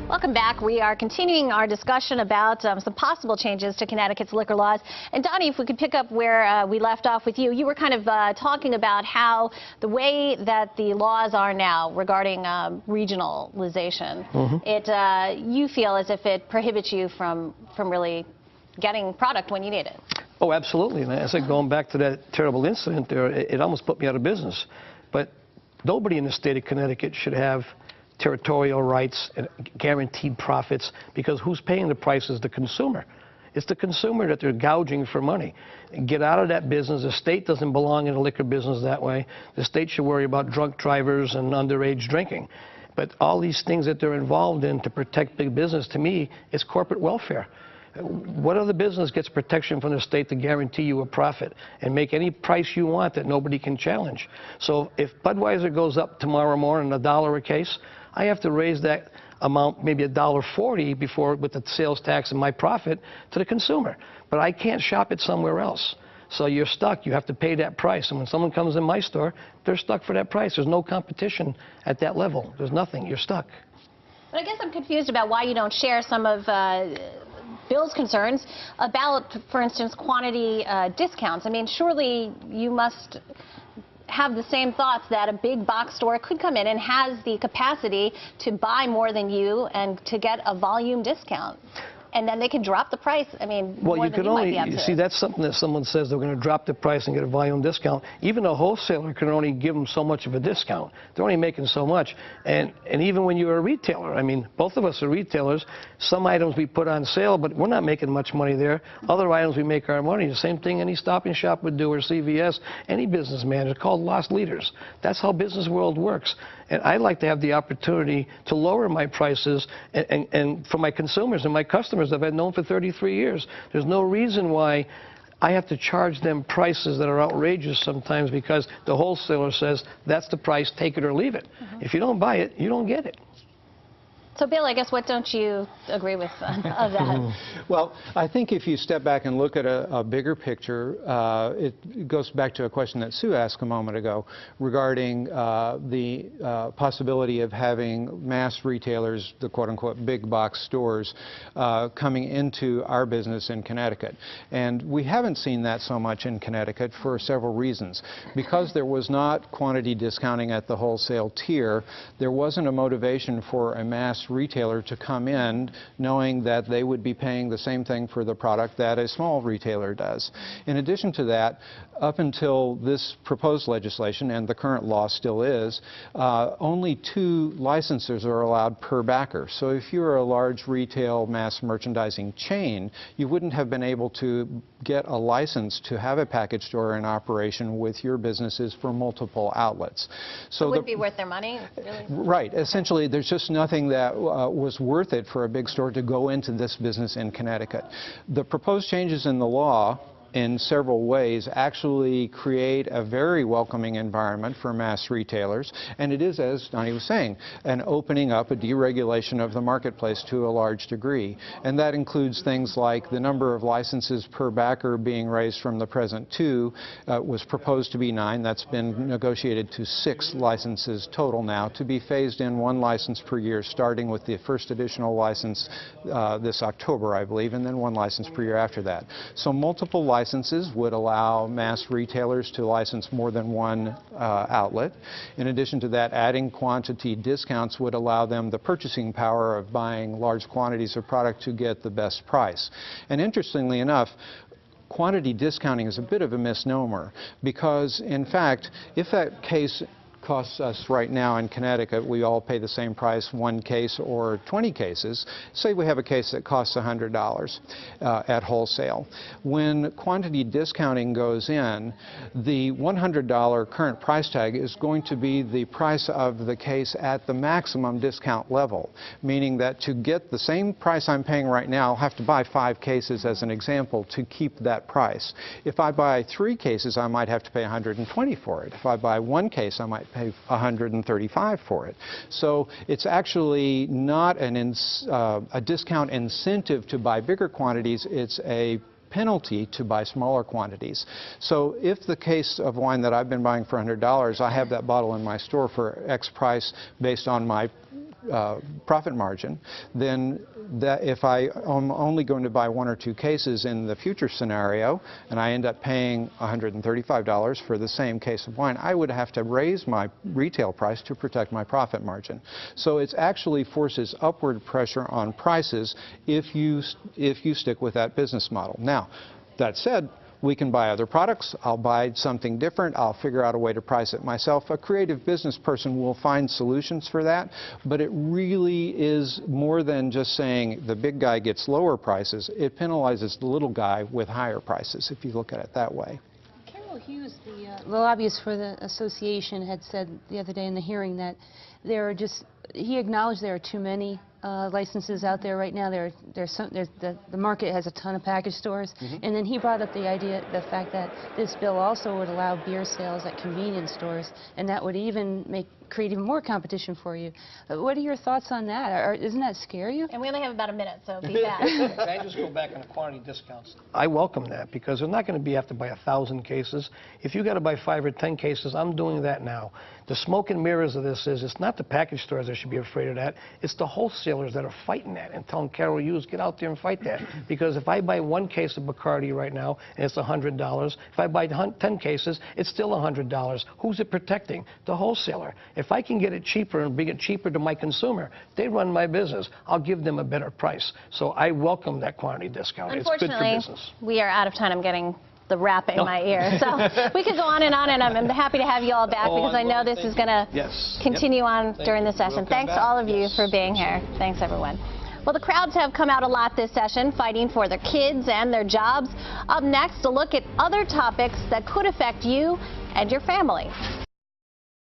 Welcome back. We are continuing our discussion about some possible changes to Connecticut's liquor laws. And Donnie, if we could pick up where we left off with you, you were kind of talking about how the way that the laws are now regarding regionalization, you feel as if it prohibits you from really getting product when you need it. Oh, absolutely. And I said, going back to that terrible incident there, it almost put me out of business. But nobody in the state of Connecticut should have territorial rights and guaranteed profits, because who's paying the price is the consumer. It's the consumer that they're gouging for money. Get out of that business. The state doesn't belong in the liquor business that way. The state should worry about drunk drivers and underage drinking. But all these things that they're involved in to protect big business, to me, is corporate welfare. What other business gets protection from the state to guarantee you a profit and make any price you want that nobody can challenge? So if Budweiser goes up tomorrow morning $1 a case, I have to raise that amount, maybe $1.40 before, with the sales tax and my profit, to the consumer. But I can't shop it somewhere else. So you're stuck. You have to pay that price. And when someone comes in my store, they're stuck for that price. There's no competition at that level. There's nothing. You're stuck. But I guess I'm confused about why you don't share some of Bill's concerns about, for instance, quantity discounts. I mean, surely you must have the same thoughts that a big box store could come in and has the capacity to buy more than you and to get a volume discount. And then they can drop the price. I mean, well, more you than can you only, might be able to. see, that's something that someone says they're going to drop the price and get a volume discount. Even a wholesaler can only give them so much of a discount. They're only making so much. And even when you're a retailer, I mean, both of us are retailers. Some items we put on sale, but we're not making much money there. Other items we make our money. The same thing any Stop and Shop would do, or CVS, any businessman. It's called lost leaders. That's how business world works. And I'd like to have the opportunity to lower my prices and for my consumers and my customers that I've known for 33 years. There's no reason why I have to charge them prices that are outrageous sometimes, because the wholesaler says that's the price, take it or leave it. If you don't buy it, you don't get it. So, Bill, I guess what don't you agree with of that? Well, I think if you step back and look at a bigger picture, it goes back to a question that Sue asked a moment ago regarding the possibility of having mass retailers, the quote-unquote big box stores, coming into our business in Connecticut. And we haven't seen that so much in Connecticut for several reasons. Because there was not quantity discounting at the wholesale tier, there wasn't a motivation for a mass retailer to come in knowing that they would be paying the same thing for the product that a small retailer does. In addition to that, up until this proposed legislation, and the current law still is, only 2 licensors are allowed per backer. So if you're a large retail mass merchandising chain, you wouldn't have been able to get a license to have a package store in operation with your businesses for multiple outlets. So it wouldn't be worth their money, really? Right. Essentially, there's just nothing that was worth it for a big store to go into this business in Connecticut. The proposed changes in the law, in several ways, actually create a very welcoming environment for mass retailers, and it is, as Donnie was saying, an opening up, a deregulation of the marketplace to a large degree. And that includes things like the number of licenses per backer being raised from the present 2, was proposed to be 9. That's been negotiated to 6 licenses total now, to be phased in 1 license per year, starting with the first additional license this October, I believe, and then 1 license per year after that. So multiple licenses would allow mass retailers to license more than 1 outlet. In addition to that, adding quantity discounts would allow them the purchasing power of buying large quantities of product to get the best price. And interestingly enough, quantity discounting is a bit of a misnomer, because in fact, if that case costs us right now in Connecticut, we all pay the same price, 1 case or 20 cases. Say we have a case that costs $100 at wholesale. When quantity discounting goes in, the $100 current price tag is going to be the price of the case at the maximum discount level, meaning that to get the same price I'm paying right now, I'll have to buy 5 cases as an example to keep that price. If I buy 3 cases, I might have to pay $120 for it. If I buy 1 case, I might pay $135 for it. So it's actually not a discount incentive to buy bigger quantities. It's a penalty to buy smaller quantities. So if the case of wine that I've been buying for $100, I have that bottle in my store for X price based on my profit margin, then that if I am only going to buy 1 or 2 cases in the future scenario, and I end up paying $135 for the same case of wine, I would have to raise my retail price to protect my profit margin. So it actually forces upward pressure on prices if you stick with that business model. Now, that said, we can buy other products. I'll buy something different. I'll figure out a way to price it myself. A creative business person will find solutions for that, but it really is more than just saying the big guy gets lower prices. It penalizes the little guy with higher prices, if you look at it that way. Carol Hughes, the lobbyist for the association, had said the other day in the hearing that he acknowledged there are too many licenses out there right now. The market has a ton of package stores, and then he brought up the fact that this bill also would allow beer sales at convenience stores, and that would even create even more competition for you. What are your thoughts on that? Doesn't that scare you? And we only have about a minute, so be back. Can I just go back on the quantity discounts? I welcome that, because they're not going to have to buy 1,000 cases. If you got to buy 5 or 10 cases, I'm doing that now. The smoke and mirrors of this is it's not the package stores that should be afraid of that. It's the wholesalers that are fighting that and telling Carol Hughes, get out there and fight that. Because if I buy 1 case of Bacardi right now and it's $100, if I buy 10 cases, it's still $100. Who's it protecting? The wholesaler. If I can get it cheaper and bring it cheaper to my consumer, they run my business. I'll give them a better price. So I welcome that quantity discount. It's good for business. We are out of time. I'm getting the rapping in my ear. So we could go on, and I'm happy to have you all back, because I know this is going to continue on during the session. Thanks all of you for being here. Thanks, everyone. Well, the crowds have come out a lot this session, fighting for their kids and their jobs. Up next, a look at other topics that could affect you and your family.